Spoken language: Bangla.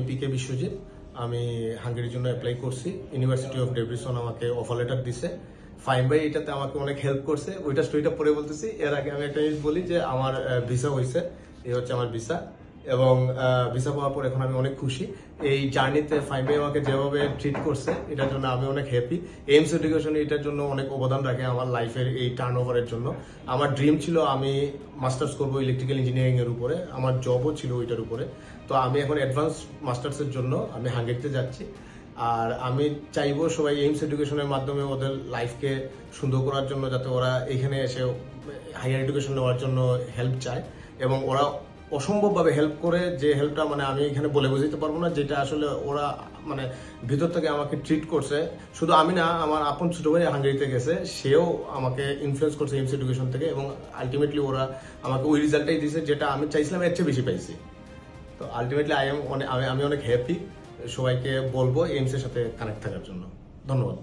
পিকে বিশ্বজিৎ। আমি হাঙ্গেরির জন্য অ্যাপ্লাই করছি। ইউনিভার্সিটি অফ ডেব্রিসন আমাকে অফার লেটার দিছে। ফাইম ভাই এটাতে আমাকে অনেক হেল্প করছে। ওইটা স্টোরিটা পরে বলতেছি। এর আগে আমি একটা জিনিস বলি যে আমার ভিসা হয়েছে। এই হচ্ছে আমার ভিসা, এবং ভিসা পাওয়ার পর এখন আমি অনেক খুশি। এই জার্নিতে ফাইম ভাই আমাকে যেভাবে ট্রিট করছে এটার জন্য আমি অনেক হ্যাপি। এইমস এডুকেশন এটার জন্য অনেক অবদান রাখে আমার লাইফের এই টার্ন ওভারের জন্য। আমার ড্রিম ছিল আমি মাস্টার্স করবো ইলেকট্রিক্যাল ইঞ্জিনিয়ারিং এর উপরে, আমার জবও ছিল ওইটার উপরে। তো আমি এখন অ্যাডভান্স মাস্টার্সের জন্য আমি হাঙ্গেরিতে যাচ্ছি। আর আমি চাইবো সবাই এইমস এডুকেশনের মাধ্যমে ওদের লাইফকে সুন্দর করার জন্য, যাতে ওরা এখানে এসে হায়ার এডুকেশন নেওয়ার জন্য হেল্প চায়, এবং ওরা অসম্ভবভাবে হেল্প করে। যে হেল্পটা মানে আমি এখানে বলে বোঝাতে পারবো না, যেটা আসলে ওরা মানে ভিতর থেকে আমাকে ট্রিট করছে। শুধু আমি না, আমার আপন ছোট ভাই হাঙ্গেরিতে গেছে, সেও আমাকে ইনফ্লুয়েন্স করছে এইমস এডুকেশন থেকে, এবং আলটিমেটলি ওরা আমাকে ওই রেজাল্টটাই দিয়েছে যেটা আমি চাইছিলাম এর চেয়ে বেশি পাইছি। তো আলটিমেটলি আমি অনেক হ্যাপি। সবাইকে বলবো এইমস এর সাথে কানেক্ট থাকার জন্য। ধন্যবাদ।